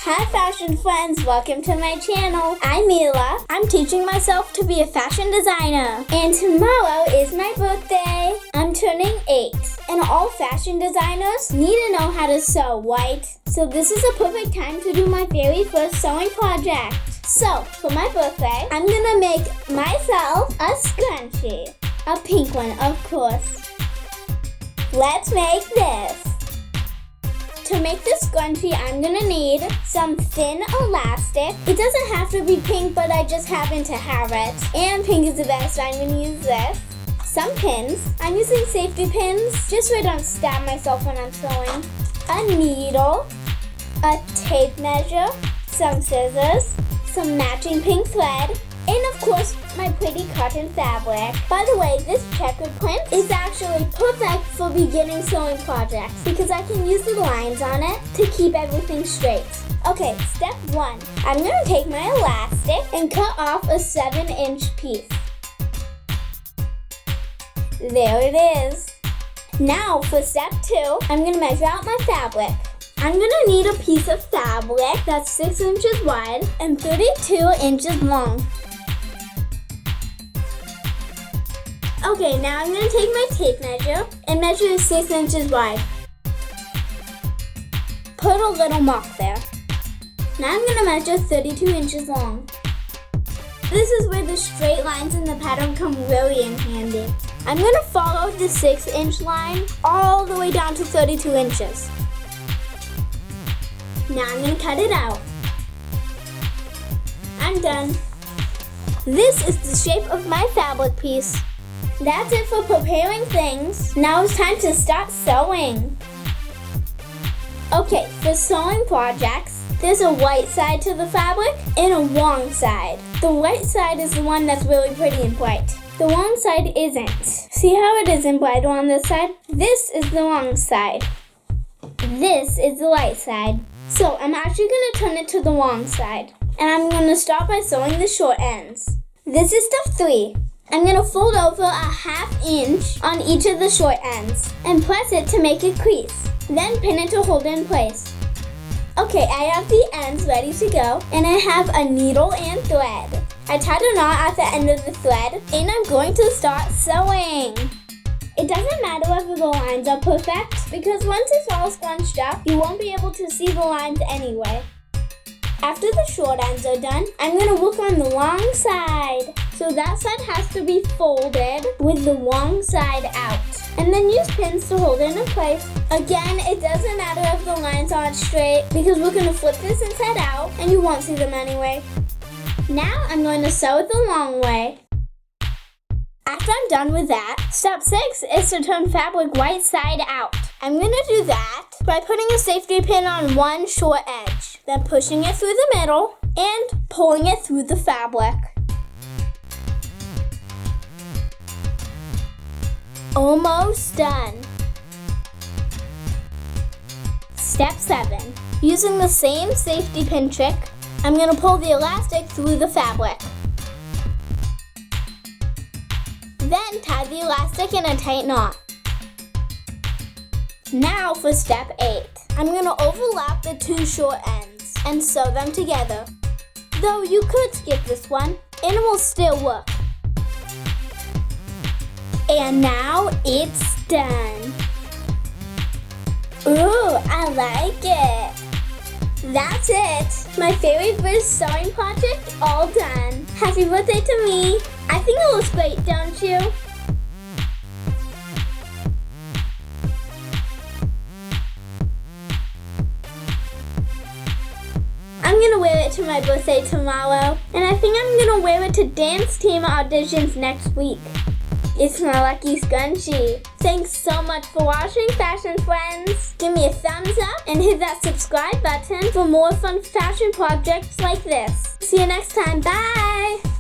Hi fashion friends, welcome to my channel. I'm Mila. I'm teaching myself to be a fashion designer. And tomorrow is my birthday. I'm turning 8. And all fashion designers need to know how to sew, right? So this is a perfect time to do my very first sewing project. So, for my birthday, I'm gonna make myself a scrunchie. A pink one, of course. Let's make this. To make the scrunchie, I'm gonna need some thin elastic. It doesn't have to be pink, but I just happen to have it. And pink is the best, I'm gonna use this. Some pins. I'm using safety pins, just so I don't stab myself when I'm sewing. A needle, a tape measure, some scissors, some matching pink thread, and of course, my pretty cotton fabric. By the way, this checkered print is actually perfect for beginning sewing projects because I can use the lines on it to keep everything straight. Okay, step 1. I'm going to take my elastic and cut off a 7-inch piece. There it is. Now for step 2, I'm going to measure out my fabric. I'm going to need a piece of fabric that's 6 inches wide and 32 inches long. Okay, now I'm going to take my tape measure and measure it 6 inches wide. Put a little mark there. Now I'm going to measure 32 inches long. This is where the straight lines in the pattern come really in handy. I'm going to follow the 6-inch line all the way down to 32 inches. Now I'm going to cut it out. I'm done. This is the shape of my fabric piece. That's it for preparing things. Now it's time to start sewing. Okay, for sewing projects, there's a right side to the fabric and a wrong side. The right side is the one that's really pretty and bright. The wrong side isn't. See how it isn't brighter on this side? This is the wrong side. This is the right side. So I'm actually going to turn it to the wrong side. And I'm going to start by sewing the short ends. This is step 3. I'm going to fold over a 1/2 inch on each of the short ends and press it to make a crease. Then pin it to hold it in place. Okay, I have the ends ready to go and I have a needle and thread. I tied a knot at the end of the thread and I'm going to start sewing. It doesn't matter whether the lines are perfect because once it's all scrunched up, you won't be able to see the lines anyway. After the short ends are done, I'm going to work on the long side. So that side has to be folded with the wrong side out. And then use pins to hold it in place. Again, it doesn't matter if the lines aren't straight because we're going to flip this inside out and you won't see them anyway. Now I'm going to sew it the long way. After I'm done with that, step 6 is to turn fabric right side out. I'm going to do that by putting a safety pin on one short edge, then pushing it through the middle and pulling it through the fabric. Almost done. Step 7. Using the same safety pin trick, I'm going to pull the elastic through the fabric. Then tie the elastic in a tight knot. Now for step 8. I'm going to overlap the 2 short ends and sew them together. Though you could skip this one and it will still work. And now it's done. Ooh, I like it. That's it. My very first sewing project all done. Happy birthday to me. I think it looks great, don't you? I'm gonna wear it to my birthday tomorrow. And I think I'm gonna wear it to dance team auditions next week. It's my lucky scrunchie. Thanks so much for watching, fashion friends. Give me a thumbs up and hit that subscribe button for more fun fashion projects like this. See you next time. Bye!